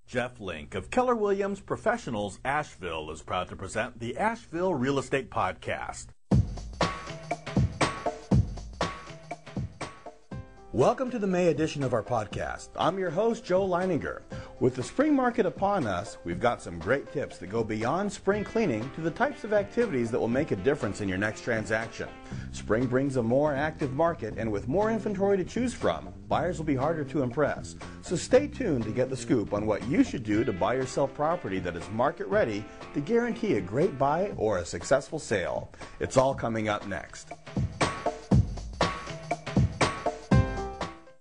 Jeff Link of Keller Williams Professionals Asheville is proud to present the Asheville Real Estate Podcast. Welcome to the May edition of our podcast. I'm your host, Joe Leininger. With the spring market upon us, we've got some great tips that go beyond spring cleaning to the types of activities that will make a difference in your next transaction. Spring brings a more active market, and with more inventory to choose from, buyers will be harder to impress. So stay tuned to get the scoop on what you should do to buy yourself property that is market ready to guarantee a great buy or a successful sale. It's all coming up next.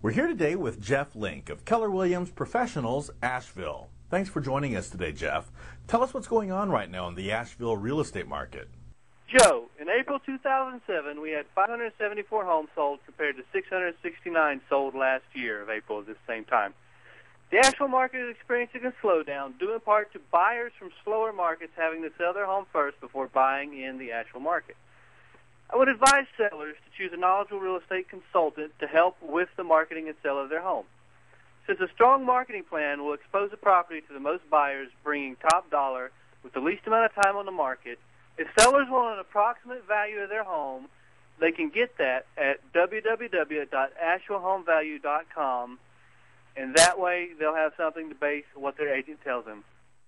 We're here today with Jeff Link of Keller Williams Professionals Asheville. Thanks for joining us today, Jeff. Tell us what's going on right now in the Asheville real estate market. Joe, in April 2007, we had 574 homes sold compared to 669 sold last year of April at this same time. The Asheville market is experiencing a slowdown due in part to buyers from slower markets having to sell their home first before buying in the Asheville market. I would advise sellers to choose a knowledgeable real estate consultant to help with the marketing and sale of their home. Since a strong marketing plan will expose the property to the most buyers, bringing top dollar with the least amount of time on the market, if sellers want an approximate value of their home, they can get that at www.ashevillehomevalue.com, and that way they'll have something to base what their agent tells them.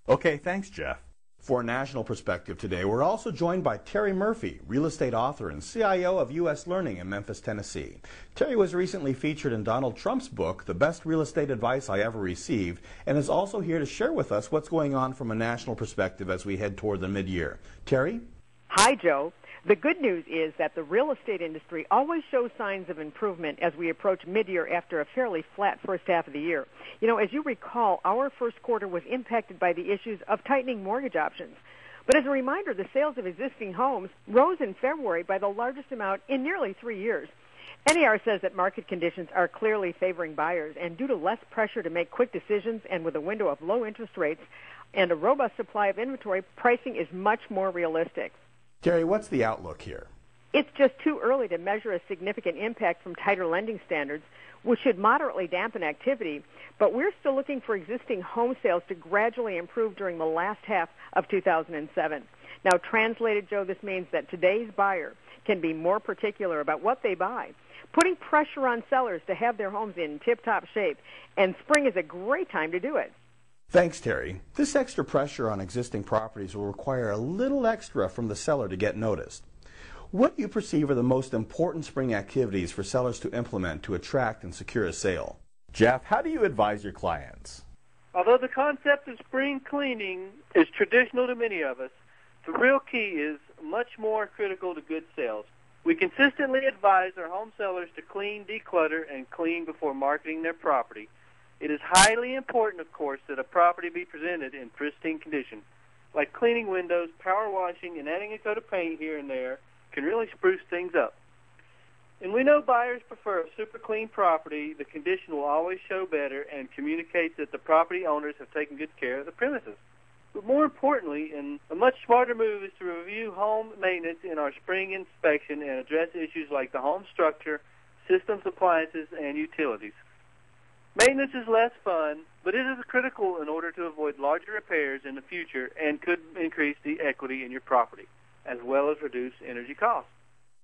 Okay, thanks, Jeff. For a national perspective today, we're also joined by Terry Murphy, real estate author and CIO of U.S. Learning in Memphis, Tennessee. Terry was recently featured in Donald Trump's book, The Best Real Estate Advice I Ever Received, and is also here to share with us what's going on from a national perspective as we head toward the mid-year. Terry? Hi, Joe. The good news is that the real estate industry always shows signs of improvement as we approach mid-year after a fairly flat first half of the year. You know, as you recall, our first quarter was impacted by the issues of tightening mortgage options. But as a reminder, the sales of existing homes rose in February by the largest amount in nearly 3 years. NAR says that market conditions are clearly favoring buyers, and due to less pressure to make quick decisions and with a window of low interest rates and a robust supply of inventory, pricing is much more realistic. Terry, what's the outlook here? It's just too early to measure a significant impact from tighter lending standards, which should moderately dampen activity, but we're still looking for existing home sales to gradually improve during the last half of 2007. Now, translated, Joe, this means that today's buyer can be more particular about what they buy, putting pressure on sellers to have their homes in tip-top shape, and spring is a great time to do it. Thanks, Terry. This extra pressure on existing properties will require a little extra from the seller to get noticed. What do you perceive are the most important spring activities for sellers to implement to attract and secure a sale? Jeff, how do you advise your clients? Although the concept of spring cleaning is traditional to many of us, the real key is much more critical to good sales. We consistently advise our home sellers to clean, declutter, and clean before marketing their property. It is highly important, of course, that a property be presented in pristine condition. Like cleaning windows, power washing, and adding a coat of paint here and there can really spruce things up. And we know buyers prefer a super clean property. The condition will always show better and communicates that the property owners have taken good care of the premises. But more importantly, and a much smarter move, is to review home maintenance in our spring inspection and address issues like the home structure, systems, appliances, and utilities. Maintenance is less fun, but it is critical in order to avoid larger repairs in the future and could increase the equity in your property, as well as reduce energy costs.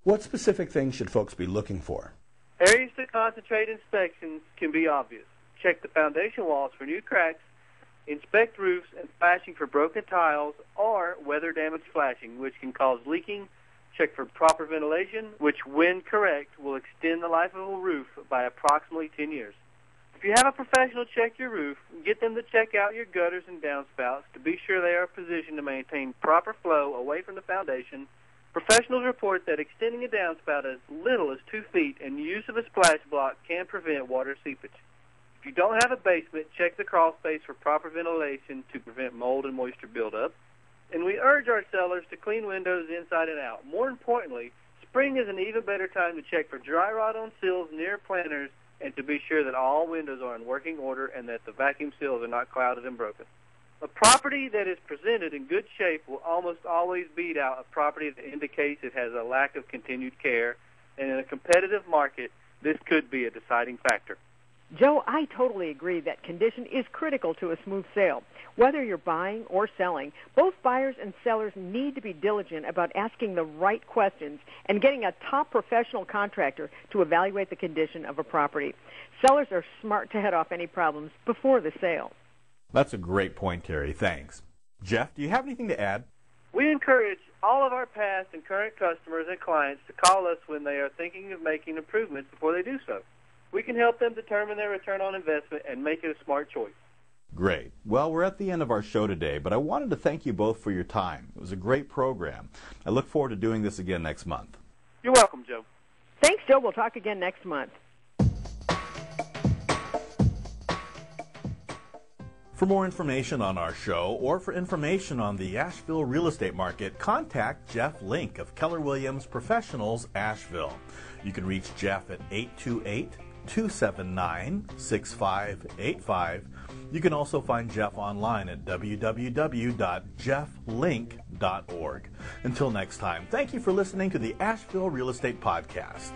What specific things should folks be looking for? Areas to concentrate inspections can be obvious. Check the foundation walls for new cracks, inspect roofs and flashing for broken tiles or weather-damaged flashing, which can cause leaking. Check for proper ventilation, which, when correct, will extend the life of a roof by approximately 10 years. If you have a professional check your roof, get them to check out your gutters and downspouts to be sure they are positioned to maintain proper flow away from the foundation. Professionals report that extending a downspout as little as 2 feet and use of a splash block can prevent water seepage. If you don't have a basement, check the crawl space for proper ventilation to prevent mold and moisture buildup. And we urge our sellers to clean windows inside and out. More importantly, spring is an even better time to check for dry rot on sills near planters and to be sure that all windows are in working order and that the vacuum seals are not clouded and broken. A property that is presented in good shape will almost always beat out a property that indicates it has a lack of continued care, and in a competitive market, this could be a deciding factor. Joe, I totally agree that condition is critical to a smooth sale. Whether you're buying or selling, both buyers and sellers need to be diligent about asking the right questions and getting a top professional contractor to evaluate the condition of a property. Sellers are smart to head off any problems before the sale. That's a great point, Terry. Thanks. Jeff, do you have anything to add? We encourage all of our past and current customers and clients to call us when they are thinking of making improvements before they do so. We can help them determine their return on investment and make it a smart choice. Great. Well, we're at the end of our show today, but I wanted to thank you both for your time. It was a great program. I look forward to doing this again next month. You're welcome, Joe. Thanks, Joe. We'll talk again next month. For more information on our show or for information on the Asheville real estate market, contact Jeff Link of Keller Williams Professionals, Asheville. You can reach Jeff at 828-279-6585. You can also find Jeff online at www.jefflink.org. Until next time, thank you for listening to the Asheville Real Estate Podcast.